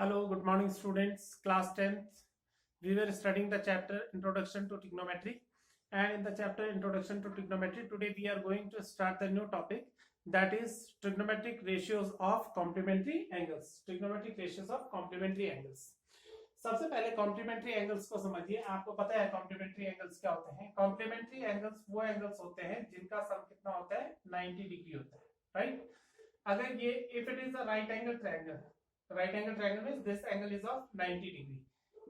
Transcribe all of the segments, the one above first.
Hello, good morning students, class 10th. We were studying the chapter Introduction to Trigonometry, and in the chapter Introduction to Trigonometry, today we are going to start the new topic, that is trigonometric ratios of complementary angles. Trigonometric ratios of complementary angles. सबसे पहले complementary angles को समझिए। आपको पता है complementary angles क्या होते हैं। कॉम्प्लीमेंट्री एंगल्स वो एंगल्स होते हैं जिनका सम कितना होता है, 90 डिग्री होता है, राइट। अगर ये if it is a right angle triangle, right angle triangle means this angle is of 90 degree,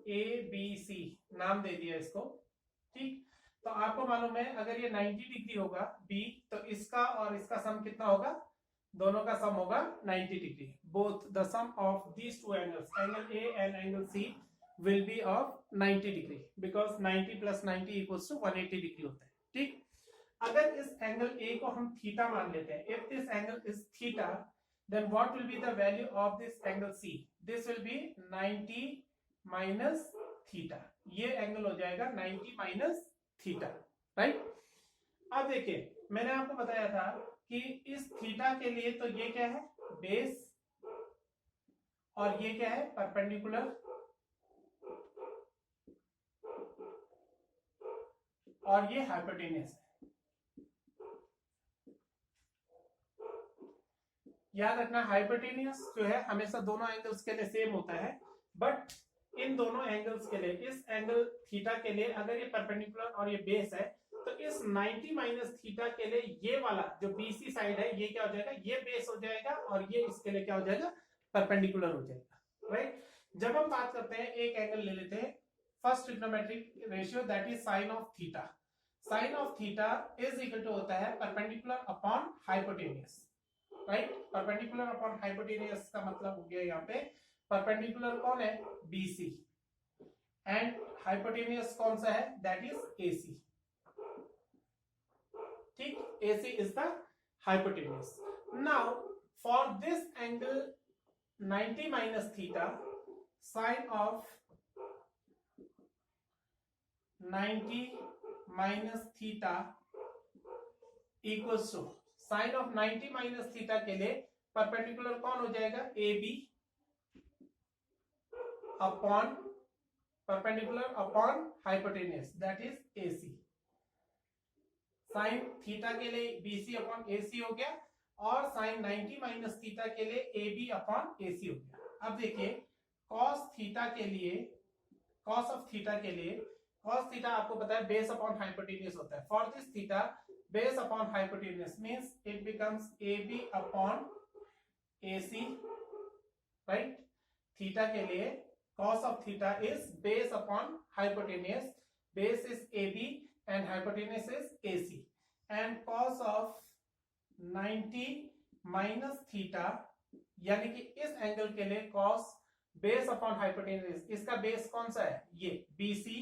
A B C नाम दे दिया इसको, ठीक। तो आपको मालूम है अगर ये 90 डिग्री होगा बी, तो इसका और इसका सम कितना होगा, दोनों का सम होगा 90 degree. Both the sum of these two angles, angle A and angle C will be of 90 degree, because 90 plus 90 equals to 180 degree होता है, ठीक। अगर इस एंगल ए को हम थीटा मान लेते हैं, if this angle is theta, then what will be the value of this angle C? This will be 90 minus theta. ये एंगल हो जाएगा 90 minus theta, right? अब देखिए मैंने आपको बताया था कि इस थीटा के लिए तो ये क्या है, बेस, और ये क्या है, परपेंडिकुलर, और ये हाइपोटेन्यूस है। याद रखना हाइपोटेन्यूस जो है हमेशा दोनों एंगल्स के लिए सेम होता है, बट इन दोनों एंगल्स के लिए, इस एंगल थीटा के लिए अगर ये परपेंडिकुलर और ये बेस है, तो इस 90 माइनस थीटा के लिए ये वाला जो बीसी साइड है ये क्या हो जाएगा, ये बेस हो जाएगा, और ये इसके लिए क्या हो जाएगा, परपेंडिकुलर हो जाएगा, राइट। जब हम बात करते हैं एक एंगल ले लेते हैं, first trigonometric ratio that is sine of theta. Sine of theta is equal to होता है perpendicular upon hypotenuse, right. Perpendicular upon hypotenuse का मतलब हो गया यहाँ पे परपेंडिकुलर कौन है, BC, एंड हाइपोटेन्यूस कौन सा है, दैट इज AC, ठीक। AC is the hypotenuse. Now for this angle 90 minus theta, sine of 90 minus theta equals to, sine of 90 minus theta के लिए परपेंडिकुलर कौन हो जाएगा, AB upon perpendicular upon hypotenuse that is AC। Sine theta के लिए BC अपॉन AC हो गया, और साइन 90 माइनस थीटा के लिए AB अपॉन AC हो गया। अब देखिए कॉस थीटा के लिए, कॉस ऑफ थीटा के लिए, कॉस थीटा आपको पता है बेस अपॉन हाइपोटेन्यूस होता है। For this theta base upon hypotenuse means it becomes AB upon AC, right? Theta के लिए cos of theta is base upon hypotenuse, base is AB and hypotenuse is AC, and cos of 90 minus theta, यानी कि इस angle के लिए cos base upon hypotenuse, इसका base कौन सा है, ये BC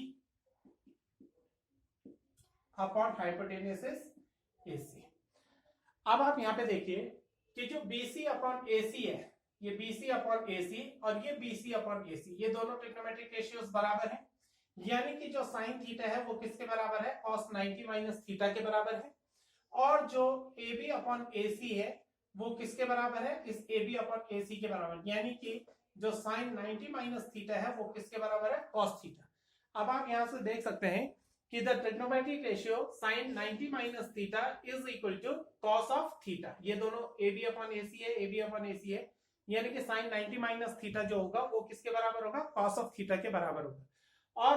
upon hypotenuse is AC। अब आप यहां पे देखिए कि जो BC अपॉन AC है, ये BC अपॉन AC और ये BC अपॉन AC, ये दोनों ट्रिग्नोमेट्रिक रेशियोज बराबर हैं, यानी कि जो साइन थीटा है वो किसके बराबर है, cos 90 माइनस थीटा के बराबर है, और जो AB अपॉन AC है वो किसके बराबर है, इस AB अपॉन AC के बराबर, यानी कि जो साइन 90 माइनस थीटा है वो किसके बराबर है, cos थीटा। अब आप यहां से देख सकते हैं कि the trigonometric ratio sin 90 minus theta is equal to cos of theta. ये दोनों AB अपॉन AC है, AB अपॉन AC है, यानी कि sin 90 माइनस थीटा जो होगा वो किसके बराबर होगा, cos ऑफ थीटा के बराबर होगा, और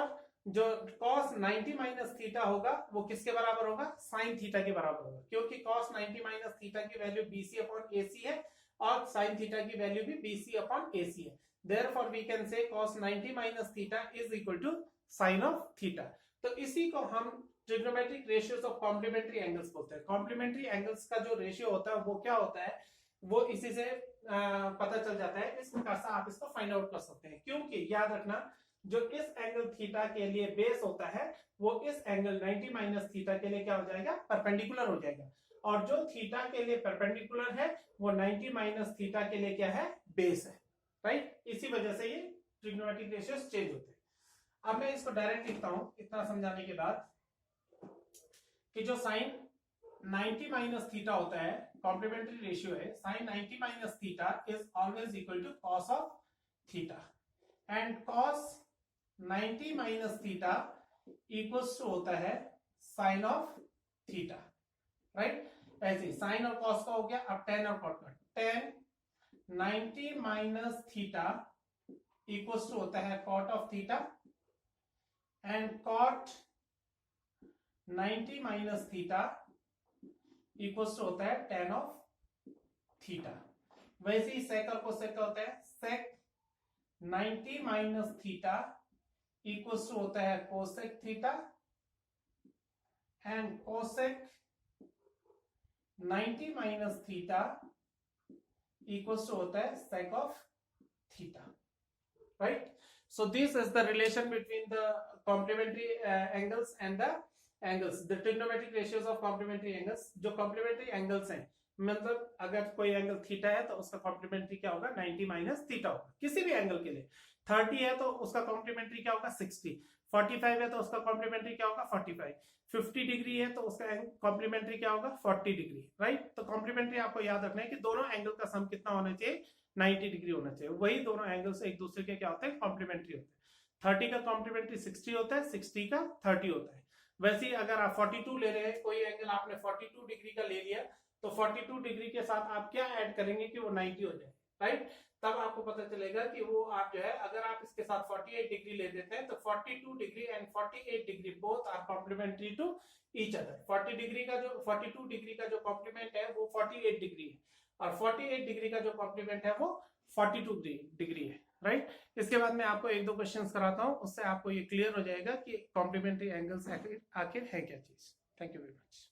जो cos 90 माइनस थीटा होगा वो किसके बराबर होगा, sin थीटा के बराबर होगा, क्योंकि cos 90 माइनस थीटा की वैल्यू BC अपॉन AC है और sin थीटा की वैल्यू भी BC अपॉन AC है। Therefore we can say cos 90 minus theta is equal to sin of theta. तो इसी को हम trigonometric ratios of complementary angles बोलते हैं। कॉम्प्लीमेंट्री एंगल्स का जो रेशियो होता है वो क्या होता है, वो इसी से पता चल जाता है, इस प्रकार से आप इसको फाइंड आउट कर सकते हैं। क्योंकि याद रखना जो इस एंगल थीटा के लिए बेस होता है वो इस एंगल 90 माइनस थीटा के लिए क्या हो जाएगा, परपेंडिकुलर हो जाएगा, और जो थीटा के लिए परपेंडिकुलर है वो 90 माइनस थीटा के लिए क्या है, बेस है, राइट। इसी वजह से ये ट्रिग्नोमेट्रिक रेशियोज चेंज होते हैं। अब मैं इसको डायरेक्ट लिखता हूं इतना समझाने के बाद कि जो साइन 90 माइनस थीटा होता है, कॉम्प्लीमेंट्री रेशियो है, sine 90 minus theta is always equal to cos of theta and cos 90 minus theta equals to होता है साइन ऑफ थीटा, राइट। ऐसे साइन और कॉस का हो गया, अब टेन और कॉट का। Tan 90 minus theta equals to होता है cot of theta and cot 90 minus theta equals to होता है टेन ऑफ थीटा। वैसे ही सेक और कोसेक का होता है, sec 90 minus theta equals to होता है cosec theta and cosec 90 minus theta equals to होता है sec of theta, right? So this is the relation between the complementary angles and the angles, the trigonometric ratios of complementary angles. जो complementary angles हैं, मतलब अगर कोई angle theta है तो उसका कॉम्प्लीमेंट्री क्या होगा, 90 माइनस थीटा होगा किसी भी एंगल के लिए। 30 है तो उसका कॉम्प्लीमेंट्री क्या होगा, 60। 45 है तो उसका कॉम्प्लीमेंट्री क्या होगा, 45। 50 डिग्री है तो उसका कॉम्प्लीमेंट्री क्या होगा, 40 डिग्री, राइट। तो कॉम्प्लीमेंट्री आपको याद रखना है कि दोनों एंगल का सम कितना होना चाहिए, 90 डिग्री होना चाहिए। वही दोनों एंगल्स एक दूसरे के क्या होते हैं, कॉम्प्लीमेंट्री होते हैं। 30 का कॉम्प्लीमेंट्री 60 होता है, 60 का 30 होता है। वैसे ही अगर आप 42 ले रहे हैं, कोई एंगल आपने 42 डिग्री का ले लिया, तो 42 डिग्री के साथ आप क्या ऐड करेंगे कि वो 90 हो जाए, राइट। तब आपको पता चलेगा कि वो आप जो है, अगर आप इसके साथ 48 डिग्री ले देते हैं तो 42 degree and 48 degree both are complementary to each other. 42 degree का जो कॉम्प्लीमेंट है वो 48 डिग्री है, और 48 डिग्री का जो कॉम्प्लीमेंट है वो 42 डिग्री है, राइट। इसके बाद मैं आपको एक दो क्वेश्चंस कराता हूं, उससे आपको ये क्लियर हो जाएगा कि कॉम्प्लीमेंट्री एंगल्स आखिर है क्या चीज। Thank you very much.